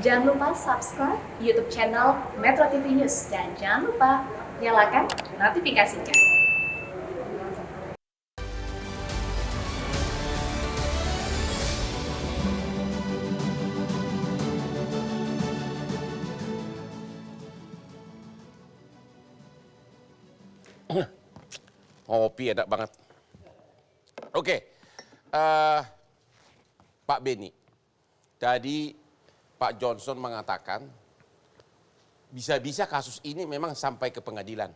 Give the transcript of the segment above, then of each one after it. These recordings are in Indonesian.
Jangan lupa subscribe YouTube channel Metro TV News dan jangan lupa nyalakan notifikasinya. Kopi enak banget. Oke, Pak Beni, tadi Pak Johnson mengatakan bisa-bisa kasus ini memang sampai ke pengadilan.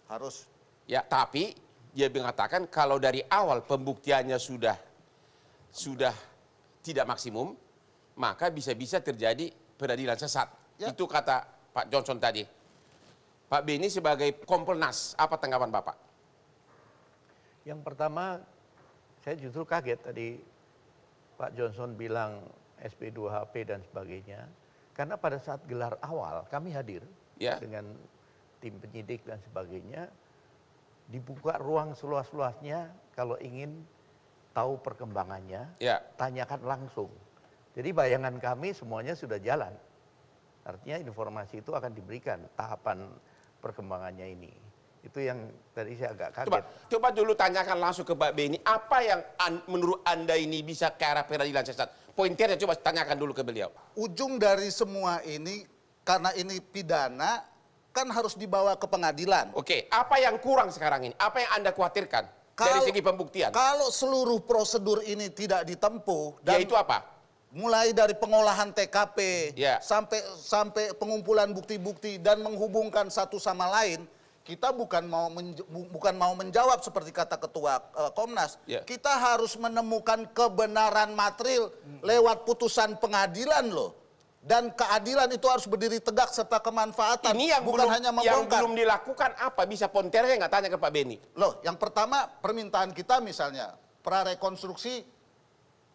Harus. Ya, tapi dia mengatakan kalau dari awal pembuktiannya sudah tidak maksimum, maka bisa-bisa terjadi peradilan sesat. Ya. Itu kata Pak Johnson tadi. Pak Beni sebagai Kompolnas, apa tanggapan Bapak? Yang pertama, saya justru kaget tadi Pak Johnson bilang SP2HP dan sebagainya. Karena pada saat gelar awal kami hadir Ya. dengan tim penyidik dan sebagainya. Dibuka ruang seluas-luasnya kalau ingin tahu perkembangannya, Ya. tanyakan langsung. Jadi bayangan kami semuanya sudah jalan. Artinya informasi itu akan diberikan tahapan perkembangannya ini. Itu yang tadi saya agak kaget. Coba dulu tanyakan langsung ke Pak Beni, apa yang menurut Anda ini bisa ke arah peradilan sesat? Pointernya coba tanyakan dulu ke beliau. Ujung dari semua ini, karena ini pidana, kan harus dibawa ke pengadilan. Oke, apa yang kurang sekarang ini? Apa yang Anda khawatirkan dari segi pembuktian? Kalau seluruh prosedur ini tidak ditempuh, dan Yaitu apa? mulai dari pengolahan TKP, Ya. sampai pengumpulan bukti-bukti dan menghubungkan satu sama lain, kita bukan mau menjawab seperti kata Ketua Komnas. Ya. Kita harus menemukan kebenaran material lewat putusan pengadilan loh. Dan keadilan itu harus berdiri tegak serta kemanfaatan. Ini yang bukan belum, hanya yang membongkar. belum dilakukan apa? Bisa pointernya nggak tanya ke Pak Beni? Loh, yang pertama permintaan kita misalnya prarekonstruksi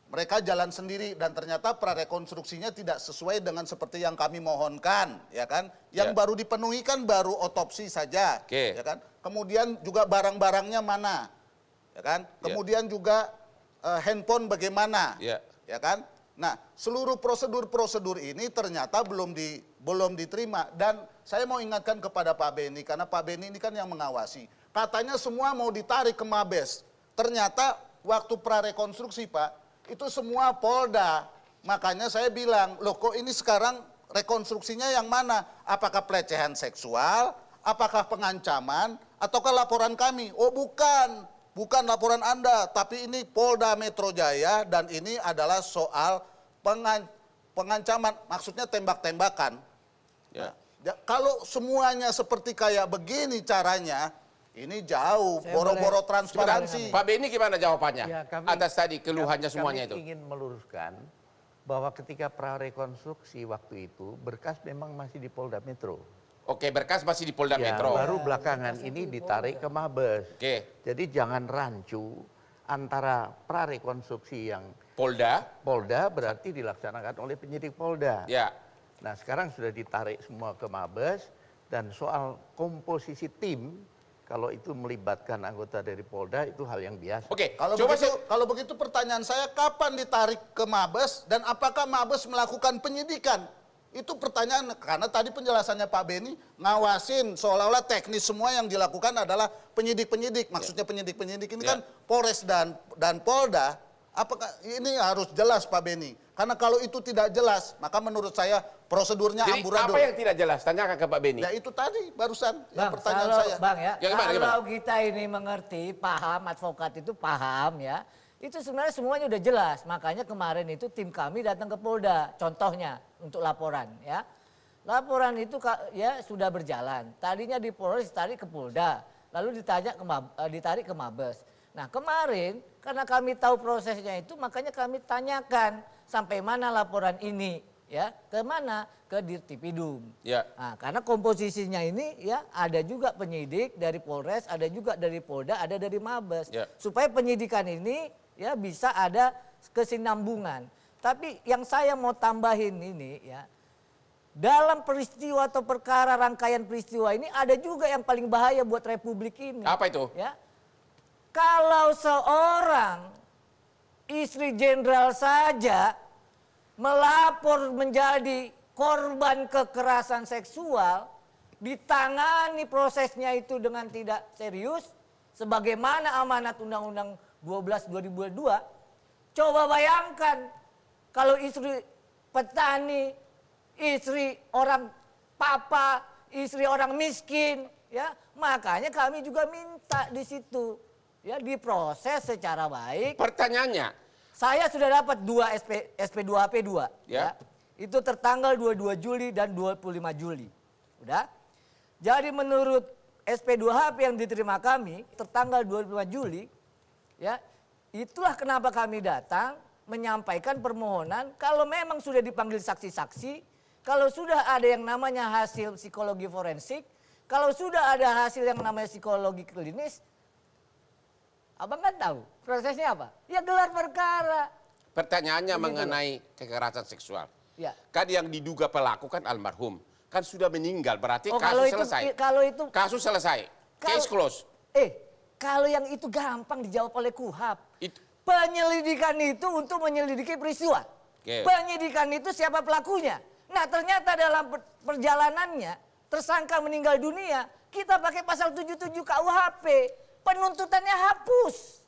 mereka jalan sendiri dan ternyata prarekonstruksinya tidak sesuai dengan seperti yang kami mohonkan, ya kan? Yang Ya. baru dipenuhi kan baru otopsi saja, Oke. ya kan? Kemudian juga barang-barangnya mana, ya kan? Kemudian juga handphone bagaimana, Ya. ya kan? Nah, seluruh prosedur-prosedur ini ternyata belum diterima dan saya mau ingatkan kepada Pak Beni karena Pak Beni ini kan yang mengawasi. Katanya semua mau ditarik ke Mabes. Ternyata waktu prarekonstruksi, Pak, itu semua Polda. Makanya saya bilang, loh kok ini sekarang rekonstruksinya yang mana? Apakah pelecehan seksual, apakah pengancaman, ataukah laporan kami? Oh bukan, bukan laporan Anda, tapi ini Polda Metro Jaya dan ini adalah soal pengancaman, maksudnya tembak-tembakan. Ya. Nah, kalau semuanya seperti kayak begini caranya, ini jauh, boro-boro transparansi. Pak Beni gimana jawabannya? Ya, kami- atas tadi keluhannya semuanya itu. Kami ingin meluruskan bahwa ketika prarekonstruksi waktu itu berkas memang masih di Polda Metro. Oke, berkas masih di Polda Ya, Metro. baru belakangan ini ditarik ke Mabes. Oke, Jadi jangan rancu antara prarekonstruksi yang Polda. Polda berarti dilaksanakan oleh penyidik Polda. Ya. Nah sekarang sudah ditarik semua ke Mabes dan soal komposisi tim kalau itu melibatkan anggota dari Polda itu hal yang biasa. Oke, Kalau begitu pertanyaan saya kapan ditarik ke Mabes dan apakah Mabes melakukan penyidikan? Itu pertanyaan karena tadi penjelasannya Pak Beni ngawasin seolah-olah teknis semua yang dilakukan adalah penyidik-penyidik. Maksudnya penyidik-penyidik ini kan Polres dan Polda. Apakah ini harus jelas Pak Beni? Karena kalau itu tidak jelas, maka menurut saya prosedurnya Jadi amburadul. apa yang tidak jelas? Tanyakan ke Pak Beni. Ya itu tadi barusan yang Bang, pertanyaan kalau, saya. Bang ya, Ya, gimana, kalau kita ini mengerti, paham, advokat itu paham ya, itu sebenarnya semuanya udah jelas. Makanya kemarin itu tim kami datang ke Polda, contohnya untuk laporan ya. Laporan itu ya sudah berjalan. Tadinya di Polres, ditarik ke Polda, lalu ditarik ke Mabes. Nah kemarin karena kami tahu prosesnya itu, makanya kami tanyakan sampai mana laporan ini ya, ke mana? Ke Dirtipidum. Ya. Nah, karena komposisinya ini ya ada juga penyidik dari Polres, ada juga dari Polda, ada dari Mabes. Ya. Supaya penyidikan ini ya bisa ada kesinambungan. Tapi yang saya mau tambahin ini ya, dalam peristiwa atau perkara rangkaian peristiwa ini ada juga yang paling bahaya buat Republik ini. Apa itu? Ya. Kalau seorang istri jenderal saja melapor menjadi korban kekerasan seksual ditangani prosesnya itu dengan tidak serius, sebagaimana amanat Undang-Undang 12 2022, coba bayangkan kalau istri petani, istri orang papa, istri orang miskin, ya, makanya kami juga minta di situ, ya, diproses secara baik. Pertanyaannya, Saya sudah dapat 2 SP2HP 2, Ya. ya. Itu tertanggal 22 Juli dan 25 Juli. Udah? Jadi menurut SP2HP yang diterima kami tertanggal 25 Juli, ya, itulah kenapa kami datang menyampaikan permohonan kalau memang sudah dipanggil saksi-saksi, kalau sudah ada yang namanya hasil psikologi forensik, kalau sudah ada hasil yang namanya psikologi klinis, abang kan tahu prosesnya apa? Ya gelar perkara. pertanyaannya Begitu, mengenai kekerasan seksual. Ya. Kan yang diduga pelaku kan almarhum. Kan sudah meninggal, berarti Oh, kasus selesai. kalau itu Kasus selesai. Case close. Kalau yang itu gampang dijawab oleh KUHAP. Itu- Penyelidikan itu untuk menyelidiki peristiwa. Oke. Penyidikan itu siapa pelakunya. Nah, ternyata dalam perjalanannya tersangka meninggal dunia, kita pakai pasal 77 KUHP. Penuntutannya hapus.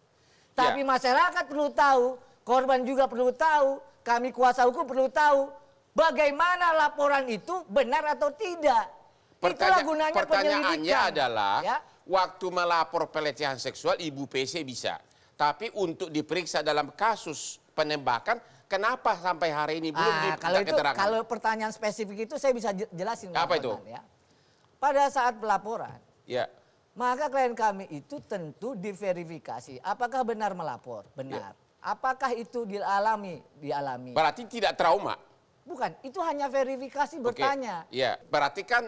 Tapi Ya. masyarakat perlu tahu, korban juga perlu tahu, kami kuasa hukum perlu tahu bagaimana laporan itu benar atau tidak. Itulah gunanya Pertanyaannya penyelidikan. adalah, Ya. waktu melapor pelecehan seksual Ibu PC bisa. Tapi untuk diperiksa dalam kasus penembakan, kenapa sampai hari ini belum diminta keterangan? Kalau pertanyaan spesifik itu saya bisa jelasin. Apa kawan-kawan, itu? Ya. Pada saat pelaporan, Ya. maka klien kami itu tentu diverifikasi. Apakah benar melapor? Benar. Apakah itu dialami? Dialami. Berarti tidak trauma. Bukan, itu hanya verifikasi Oke. bertanya. Ya, berarti kan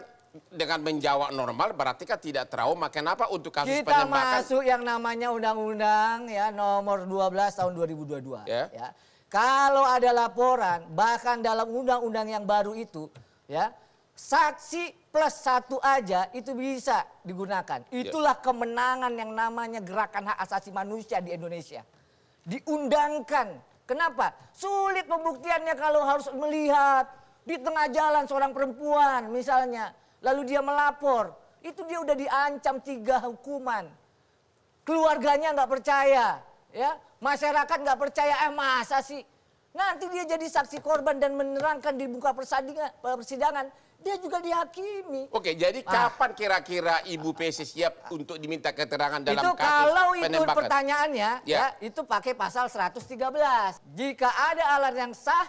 dengan menjawab normal berarti kan tidak trauma. Kenapa untuk kasus Kita penembakan? masuk yang namanya undang-undang ya nomor 12 tahun 2022. Ya. Kalau ada laporan, bahkan dalam undang-undang yang baru itu, ya, saksi plus 1 aja itu bisa digunakan. Itulah kemenangan yang namanya gerakan hak asasi manusia di Indonesia. Diundangkan. Kenapa? Sulit pembuktiannya kalau harus melihat di tengah jalan seorang perempuan misalnya. Lalu dia melapor, itu dia udah diancam 3 hukuman. Keluarganya nggak percaya, ya, masyarakat nggak percaya. Masa sih? Nanti dia jadi saksi korban dan menerangkan di muka persidangan, dia juga dihakimi. Oke, jadi kapan kira-kira Ibu PC siap untuk diminta keterangan dalam Itu kasus kalau itu penembakan? pertanyaannya, Ya. ya, itu pakai pasal 113. Jika ada alat yang sah,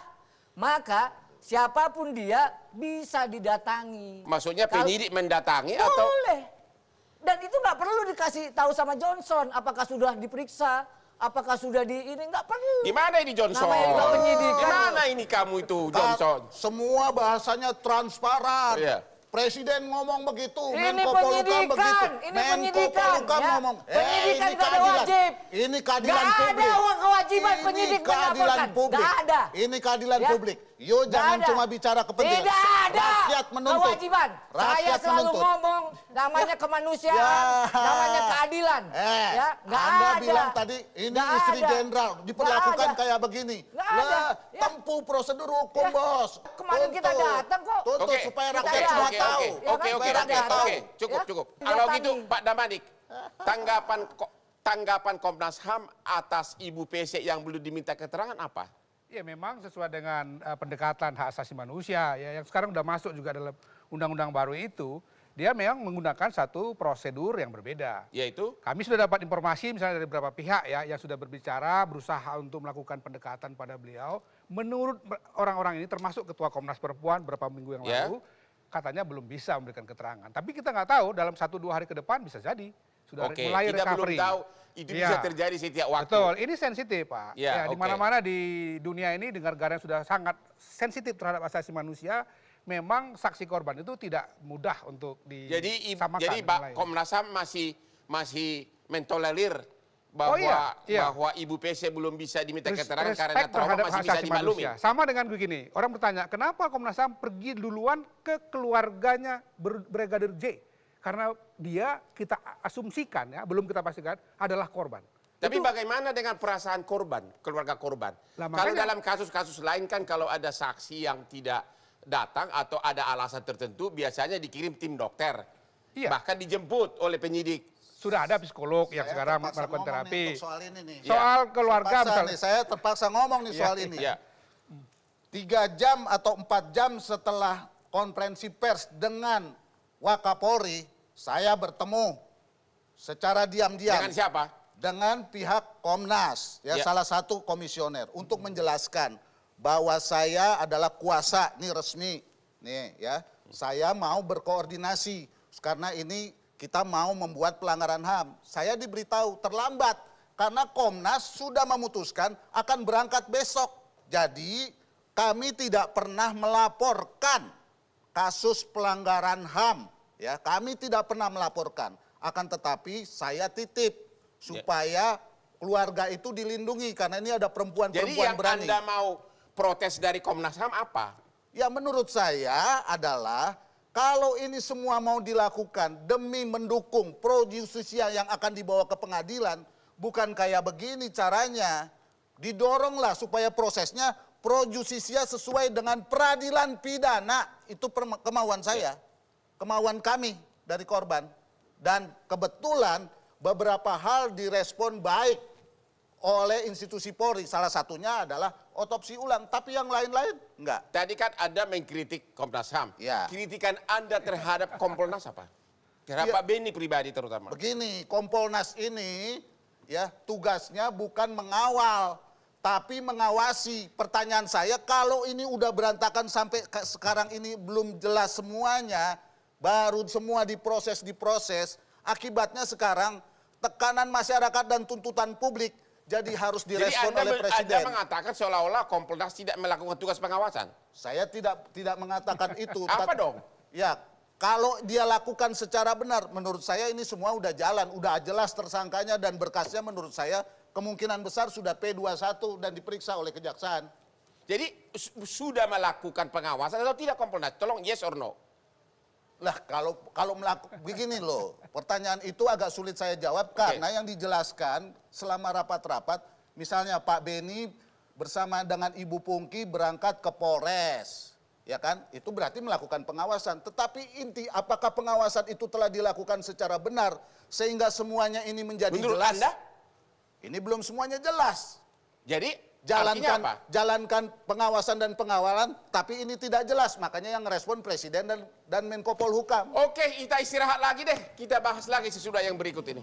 maka siapapun dia bisa didatangi. Maksudnya Kalau- penyidik mendatangi atau Boleh. Dan itu nggak perlu dikasih tahu sama Johnson apakah sudah diperiksa, apakah sudah ini, nggak perlu. di mana ini Johnson? Namanya juga penyidikan. Di mana ini kamu itu Johnson? Semua bahasanya transparan. Iya. Presiden ngomong begitu, Ini Menko Polhukam penyidikan, begitu. ini Menko penyidikan, Polhukam ya. ngomong, Penyidikan ini nggak ada keadilan. wajib. Ini keadilan Nggak ada publik. kewajiban Ini penyidik keadilan melaporkan. publik. Nggak ada. Ini keadilan Ya. publik. Yo Nggak jangan ada. cuma bicara kepentingan. Tidak ada Rakyat menuntut. kewajiban. Saya Rakyat selalu menuntut. ngomong namanya kemanusiaan, Ya. namanya keadilan. Ya, nggak Anda ada. bilang tadi ini Nggak istri ada. jenderal diperlakukan Nggak ada. kayak begini. Nggak ada. Lah, Ya. tempuh prosedur hukum, Ya. Bos. Kemarin kita datang kok. Tuntut Oke, supaya Kita rakyat datang. semua Oke, tahu. oke, Ya oke, kan? oke, Kita oke, datang. oke, cukup, Ya. cukup. Datangi. Kalau gitu Pak Damanik, tanggapan Komnas HAM atas Ibu PC yang belum diminta keterangan apa? Ya memang sesuai dengan pendekatan hak asasi manusia ya yang sekarang sudah masuk juga dalam undang-undang baru itu, dia memang menggunakan satu prosedur yang berbeda. Yaitu? Kami sudah dapat informasi misalnya dari beberapa pihak ya yang sudah berbicara, berusaha untuk melakukan pendekatan pada beliau. Menurut orang-orang ini termasuk Ketua Komnas Perempuan beberapa minggu yang Ya. lalu, katanya belum bisa memberikan keterangan. Tapi kita nggak tahu dalam 1-2 hari ke depan bisa jadi. Sudah Oke, mulai kita belum recovery. tahu itu Iya. bisa terjadi setiap waktu. Betul, ini sensitif Pak. Ya, Ya, di oke. mana-mana di dunia ini negara yang sudah sangat sensitif terhadap asasi manusia, memang saksi korban itu tidak mudah untuk Jadi disamakan. jadi dengan Pak lain. Komnas HAM masih mentolerir bahwa iya. bahwa Ibu PC belum bisa diminta keterangan Respect karena trauma terhadap masih hak bisa asasi dimaklumi. manusia. Sama dengan begini, orang bertanya, kenapa Komnas HAM pergi duluan ke keluarganya Brigadir J? Karena dia kita asumsikan ya, belum kita pastikan adalah korban. Tapi bagaimana dengan perasaan korban, keluarga korban? Lah, Kalau makanya- dalam kasus-kasus lain kan kalau ada saksi yang tidak datang atau ada alasan tertentu, biasanya dikirim tim dokter. Iya. Bahkan dijemput oleh penyidik. Sudah ada psikolog yang Saya sekarang terpaksa melakukan ngomong nih terapi. untuk soal ini nih. Soal keluarga Terpaksa misalnya. nih, saya terpaksa ngomong nih soal ini. Ya. 3 jam atau 4 jam setelah konferensi pers dengan Wakapolri, saya bertemu secara diam-diam. Dengan siapa? Dengan pihak Komnas, ya, Ya. salah satu komisioner, untuk menjelaskan bahwa saya adalah kuasa, nih resmi, nih ya, saya mau berkoordinasi karena ini kita mau membuat pelanggaran HAM. Saya diberitahu terlambat karena Komnas sudah memutuskan akan berangkat besok. Jadi kami tidak pernah melaporkan kasus pelanggaran HAM, ya, kami tidak pernah melaporkan. Akan tetapi saya titip supaya keluarga itu dilindungi karena ini ada Jadi perempuan-perempuan yang berani. Anda mau protes dari Komnas HAM apa? Ya menurut saya adalah kalau ini semua mau dilakukan demi mendukung pro justisia yang akan dibawa ke pengadilan, bukan kayak begini caranya. Didoronglah supaya prosesnya pro justisia sesuai dengan peradilan pidana. Itu kemauan saya, kemauan kami dari korban. Dan kebetulan beberapa hal direspon baik oleh institusi Polri. Salah satunya adalah otopsi ulang, tapi yang lain-lain enggak. Tadi kan Anda mengkritik Komnas HAM. Ya. Kritikan Anda terhadap Kompolnas apa? Terhadap Ya. Pak Beni pribadi terutama. Begini, Kompolnas ini ya tugasnya bukan mengawal, tapi mengawasi. Pertanyaan saya, kalau ini udah berantakan sampai sekarang ini belum jelas semuanya, baru semua diproses, akibatnya sekarang tekanan masyarakat dan tuntutan publik jadi harus direspon oleh Anda Presiden. mengatakan seolah-olah Kompolnas tidak melakukan tugas pengawasan. Saya tidak mengatakan itu. Apa dong? Ya, kalau dia lakukan secara benar, menurut saya ini semua udah jalan, udah jelas tersangkanya dan berkasnya menurut saya kemungkinan besar sudah P21 dan diperiksa oleh kejaksaan. Jadi sudah melakukan pengawasan atau tidak Kompolnas? Tolong yes or no. Lah kalau melakukan begini loh, pertanyaan itu agak sulit saya jawab karena yang dijelaskan selama rapat-rapat, misalnya Pak Beni bersama dengan Ibu Pungki berangkat ke Polres, ya kan? Itu berarti melakukan pengawasan. Tetapi inti apakah pengawasan itu telah dilakukan secara benar sehingga semuanya ini menjadi Menurut jelas? Anda? Ini belum semuanya jelas. Jadi artinya apa? Jalankan pengawasan dan pengawalan, tapi ini tidak jelas. Makanya yang respon Presiden dan Menko Polhukam. Oke, kita istirahat lagi deh. Kita bahas lagi sesudah yang berikut ini.